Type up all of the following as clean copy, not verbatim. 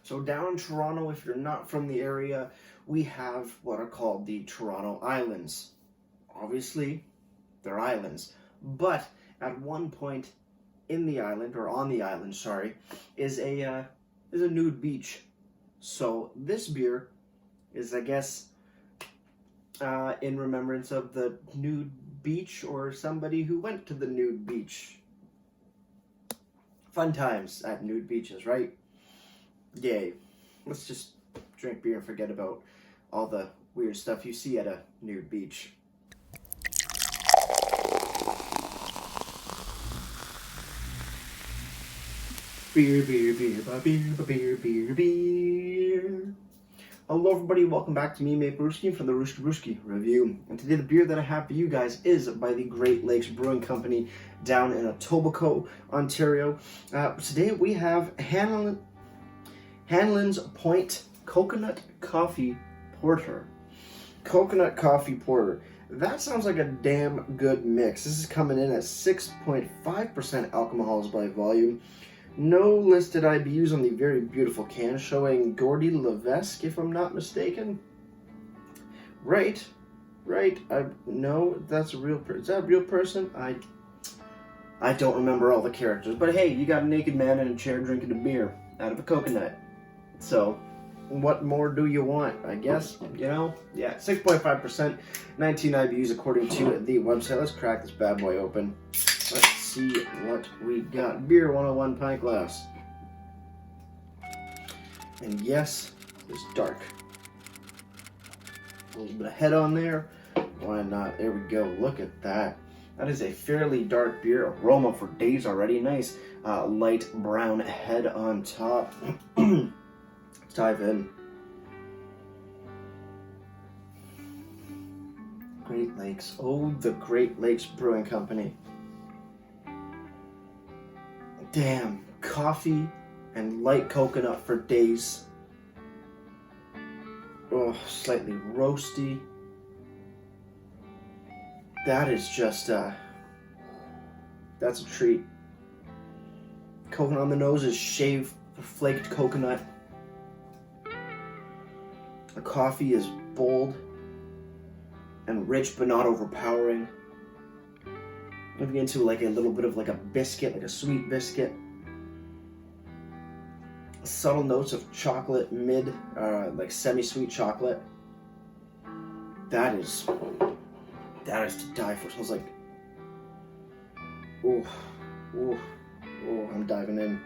So down in Toronto, if you're not from the area, we have what are called the Toronto Islands. Obviously, they're islands. But at one point in the island, or on the island, sorry, is a nude beach. So this beer is, I guess, in remembrance of the nude beach or somebody who went to the nude beach. Fun times at nude beaches, right? Yay. Let's just drink beer and forget about all the weird stuff you see at a nude beach. Beer, beer, beer, beer, beer, beer, beer. Hello everybody, welcome back to me, Mate Brewski from the Brewski Review. And today the beer that I have for you guys is by the Great Lakes Brewing Company down in Etobicoke, Ontario. Today we have Hanlan'S Point Coconut Coffee Porter. Coconut Coffee Porter. That sounds like a damn good mix. This is coming in at 6.5% alcohols by volume. No listed IBUs on the very beautiful can, showing Gordy Levesque, if I'm not mistaken. Right. No, that's a real person. Is that a real person? I don't remember all the characters. But hey, you got a naked man in a chair drinking a beer out of a coconut. So, what more do you want, I guess? You know? Yeah, 6.5%, 19 IBUs according to the website. Let's crack this bad boy open. Let's see what we got. Beer 101 pint glass. And yes, it's dark. A little bit of head on there. Why not? There we go. Look at that. That is a fairly dark beer. Aroma for days already. Nice light brown head on top. Let's dive in. Great Lakes. Oh, the Great Lakes Brewing Company. Damn, coffee and light coconut for days. Oh, slightly roasty. That is just, that's a treat. Coconut on the nose is shaved, flaked coconut. The coffee is bold and rich, but not overpowering. Moving into like a little bit of like a biscuit, like a sweet biscuit. Subtle notes of chocolate, like semi-sweet chocolate. That is to die for. It smells like, oh, I'm diving in.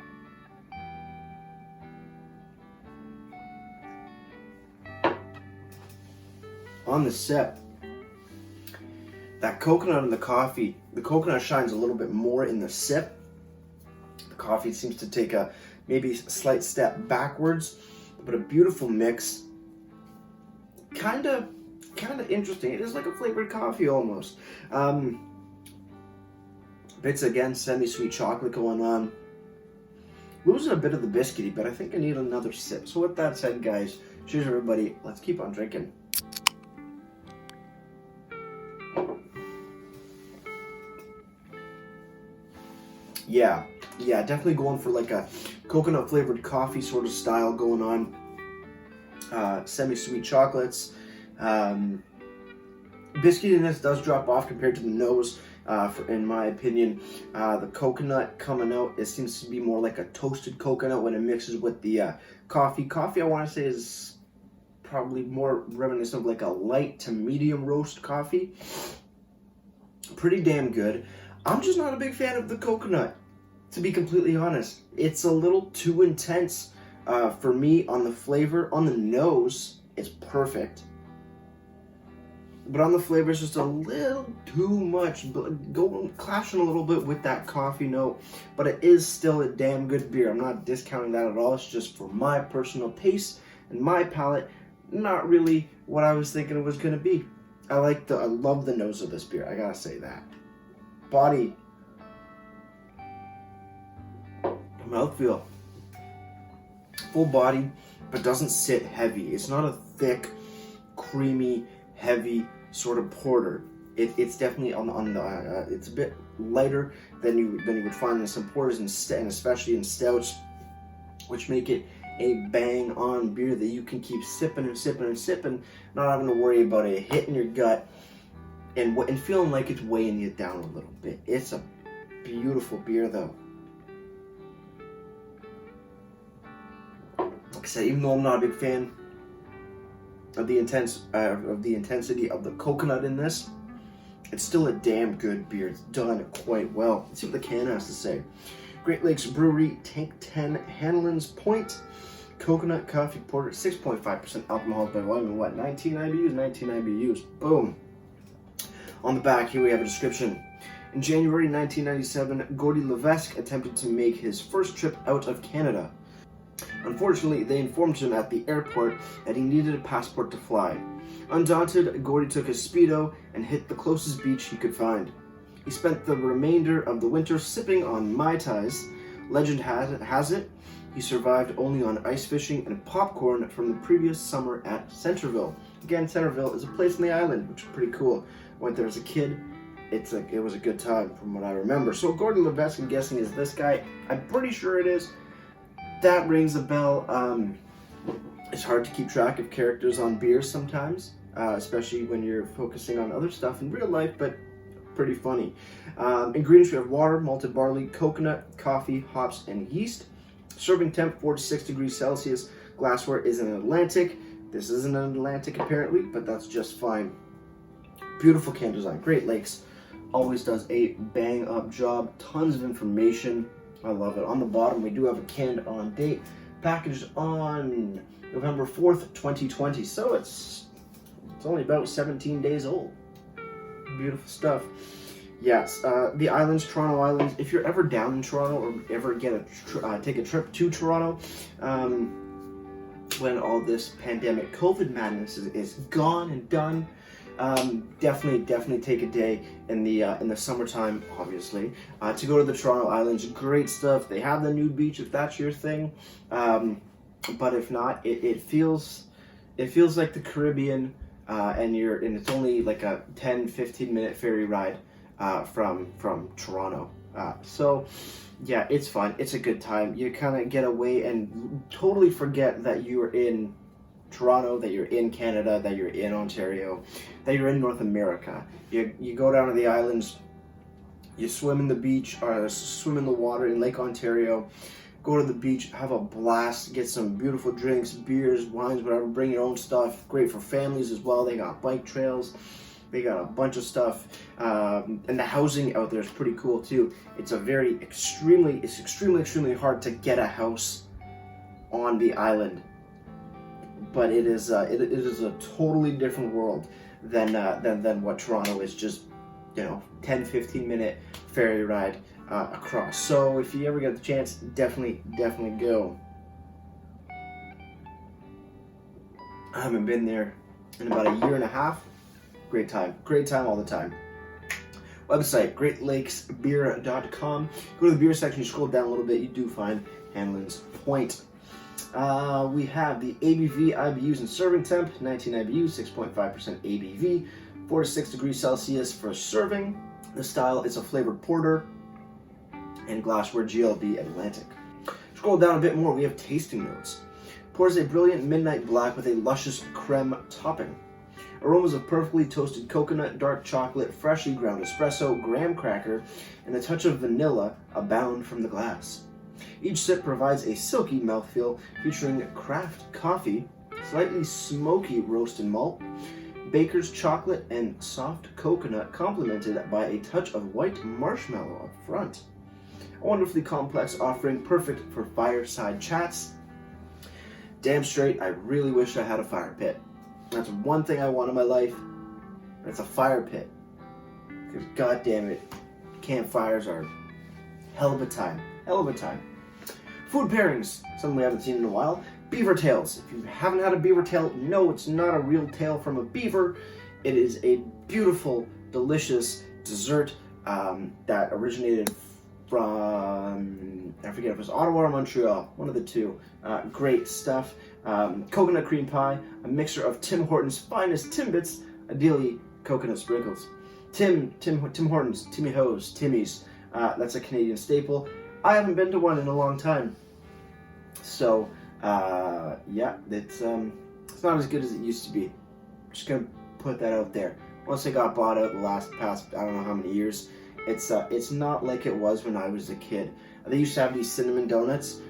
On the sip, that coconut and the coffee, the coconut shines a little bit more in the sip. The coffee seems to take a maybe slight step backwards, but a beautiful mix. Kind of interesting. It is like a flavored coffee almost. Bits again, semi-sweet chocolate going on. Losing a bit of the biscuity, but I think I need another sip. So with that said, guys, cheers everybody. Let's keep on drinking. Yeah, definitely going for like a coconut flavored coffee sort of style going on. Semi-sweet chocolates. Biscuitiness does drop off compared to the nose, in my opinion. The coconut coming out, it seems to be more like a toasted coconut when it mixes with the coffee. Coffee, I want to say, is probably more reminiscent of like a light to medium roast coffee. Pretty damn good. I'm just not a big fan of the coconut, to be completely honest. It's a little too intense for me on the flavor. On the nose, it's perfect. But on the flavor, it's just a little too much. Clashing a little bit with that coffee note. But it is still a damn good beer. I'm not discounting that at all. It's just for my personal taste and my palate, not really what I was thinking it was going to be. I love the nose of this beer. I gotta say that. Body, mouthfeel, full body, but doesn't sit heavy. It's not a thick, creamy, heavy sort of porter. It's definitely on the it's a bit lighter than you would find in some porters and especially in stouts, which make it a bang-on beer that you can keep sipping and sipping and sipping, not having to worry about it hitting your gut and feeling like it's weighing you down a little bit. It's a beautiful beer, though. Like I said, even though I'm not a big fan of the intensity of the coconut in this, it's still a damn good beer. It's done quite well. Let's see what the can has to say. Great Lakes Brewery Tank 10 Hanlan'S Point Coconut Coffee Porter, 6.5% alcohol by volume, what, 19 IBUs? 19 IBUs. Boom. On the back, here we have a description. In January 1997, Gordy Levesque attempted to make his first trip out of Canada. Unfortunately, they informed him at the airport that he needed a passport to fly. Undaunted, Gordy took his Speedo and hit the closest beach he could find. He spent the remainder of the winter sipping on Mai Tais. Legend has it, he survived only on ice fishing and popcorn from the previous summer at Centerville. Again, Centerville is a place on the island, which is pretty cool. Went there as a kid. It was a good time from what I remember. So Gordy Levesque, I'm guessing, is this guy. I'm pretty sure it is. That rings a bell. It's hard to keep track of characters on beers sometimes, especially when you're focusing on other stuff in real life, but pretty funny. Ingredients, we have water, malted barley, coconut, coffee, hops, and yeast. Serving temp, 4 to 6 degrees Celsius. Glassware is an Atlantic. This isn't an Atlantic apparently, but that's just fine. Beautiful can design. Great Lakes always does a bang-up job. Tons of information. I love it. On the bottom, we do have a canned on date, packaged on November 4th, 2020. So it's only about 17 days old. Beautiful stuff. Yes, the islands, Toronto Islands. If you're ever down in Toronto or ever take a trip to Toronto, when all this pandemic COVID madness is gone and done, definitely take a day in the summertime, obviously, to go to the Toronto Islands. Great stuff. They have the nude beach if that's your thing, but if not, it feels like the Caribbean, and it's only like a 10-15 minute ferry ride from Toronto. So yeah, it's fun. It's a good time. You kind of get away and totally forget that you are in Toronto, that you're in Canada, that you're in Ontario, that you're in North America. You go down to the islands, you swim in the beach, or swim in the water in Lake Ontario, go to the beach, have a blast, get some beautiful drinks, beers, wines, whatever, bring your own stuff. Great for families as well. They got bike trails. They got a bunch of stuff, and the housing out there is pretty cool too. It's extremely hard to get a house on the island, but it is a totally different world than what Toronto is. Just 10-15 minute ferry ride across. So if you ever get the chance, definitely go. I haven't been there in about a year and a half. Great time all the time. Website, greatlakesbeer.com. Go to the beer section, you scroll down a little bit, you do find Hanlan'S Point. We have the ABV, IBUs, and serving temp, 19 IBUs, 6.5% ABV, 4 to 6 degrees Celsius for serving. The style is a flavored porter, and glassware GLB Atlantic. Scroll down a bit more, we have tasting notes. Pours a brilliant midnight black with a luscious creme topping. Aromas of perfectly toasted coconut, dark chocolate, freshly ground espresso, graham cracker, and a touch of vanilla abound from the glass. Each sip provides a silky mouthfeel featuring craft coffee, slightly smoky roasted malt, baker's chocolate, and soft coconut, complemented by a touch of white marshmallow up front. A wonderfully complex offering, perfect for fireside chats. Damn straight, I really wish I had a fire pit. That's one thing I want in my life, and it's a fire pit. Because god damn it, campfires are hell of a time. Food pairings, something we haven't seen in a while. Beaver tails. If you haven't had a beaver tail, no, it's not a real tail from a beaver. It is a beautiful, delicious dessert that originated from, I forget if it was Ottawa or Montreal, one of the two. Great stuff. Coconut cream pie, a mixture of Tim Hortons' finest Timbits, ideally coconut sprinkles. Tim Hortons, Timmy Ho's, Timmy's. That's a Canadian staple. I haven't been to one in a long time, so Yeah, it's not as good as it used to be. Just gonna put that out there. Once it got bought out the past I don't know how many years, it's not like it was when I was a kid. They used to have these cinnamon donuts.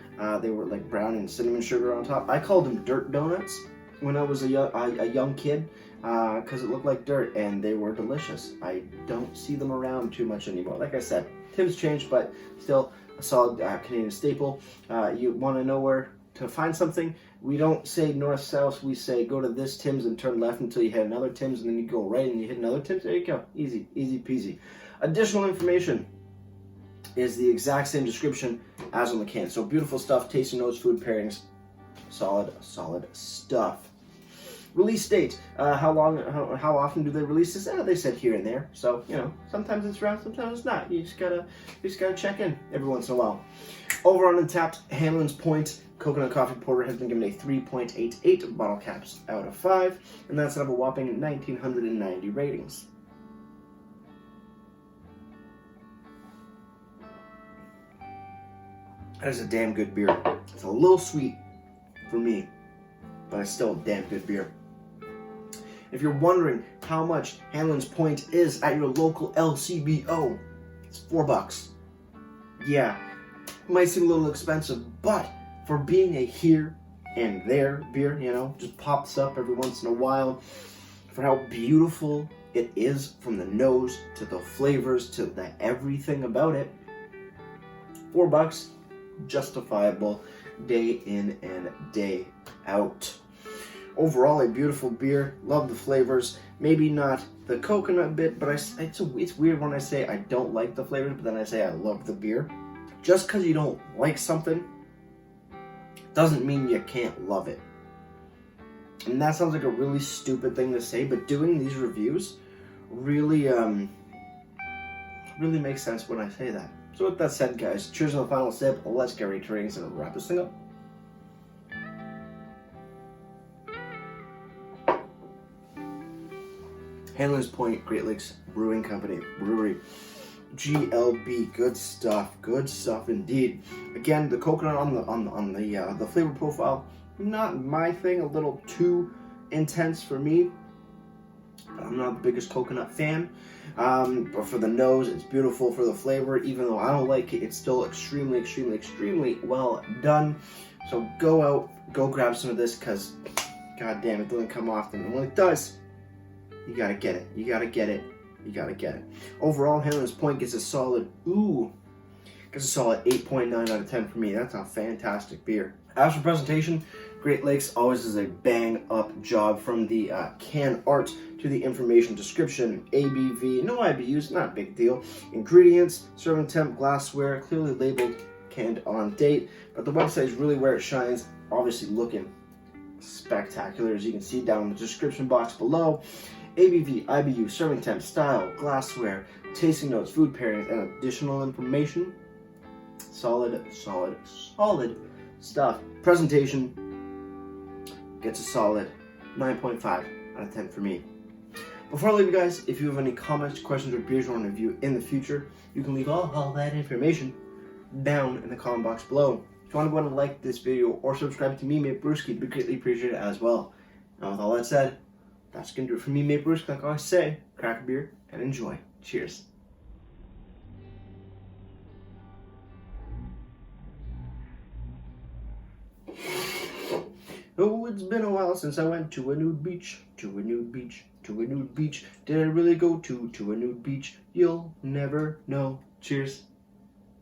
They were like brown and cinnamon sugar on top. I called them dirt donuts when I was a young kid because it looked like dirt, and they were delicious. I don't see them around too much anymore. Like I said, Tim's changed, but still a solid Canadian staple. You want to know where to find something? We don't say north-south. We say go to this Tim's and turn left until you hit another Tim's, and then you go right and you hit another Tim's. There you go. Easy, easy peasy. Additional information is the exact same description as on the can. So beautiful stuff, tasty notes, food pairings, solid stuff. Release date. How often do they release this? They said here and there. So, you know, sometimes it's around, sometimes it's not. You just gotta check in every once in a while. Over on Untapped, Hanlan'S Point Coconut Coffee Porter has been given a 3.88 bottle caps out of 5, and that's out of a whopping 1,990 ratings. That is a damn good beer. It's a little sweet for me, but it's still a damn good beer. If you're wondering how much Hanlan'S Point is at your local LCBO, it's $4. Yeah, it might seem a little expensive, but for being a here and there beer, you know, just pops up every once in a while, for how beautiful it is from the nose to the flavors to the everything about it, $4, justifiable day in and day out. Overall, a beautiful beer. Love the flavors. Maybe not the coconut bit, but it's weird when I say I don't like the flavors, but then I say I love the beer. Just because you don't like something doesn't mean you can't love it. And that sounds like a really stupid thing to say, but doing these reviews really makes sense when I say that. So with that said, guys, cheers on the final sip. Let's get ready to ratings and wrap this thing up. Hanlan'S Point, Great Lakes Brewing Company, Brewery, GLB, good stuff indeed. Again, the coconut on the flavor profile, not my thing, a little too intense for me. But I'm not the biggest coconut fan. But for the nose, it's beautiful. For the flavor, even though I don't like it, it's still extremely well done. So go out, go grab some of this, because god damn, it doesn't come often. And when it does, you gotta get it. You gotta get it. Overall, Hanlan'S Point gets a solid 8.9 out of 10 for me. That's a fantastic beer. As for presentation, Great Lakes always does a bang up job, from the can art to the information description. ABV, no IBUs, not a big deal. Ingredients, serving temp, glassware, clearly labeled, canned on date. But the website is really where it shines, obviously looking spectacular, as you can see down in the description box below. ABV, IBU, serving temp, style, glassware, tasting notes, food pairings, and additional information. Solid stuff. Presentation gets a solid 9.5 out of 10 for me. Before I leave you guys, if you have any comments, questions, or beers you want to review in the future, you can leave all that information down in the comment box below. If you want to like this video or subscribe to me, Mate Brewski, it'd be greatly appreciated as well. Now, with all that said, that's going to do it for me, Mate Brewski. Like I always say, crack a beer and enjoy. Cheers. Oh, it's been a while since I went to a nude beach, to a nude beach, to a nude beach. Did I really go to a nude beach? You'll never know. Cheers.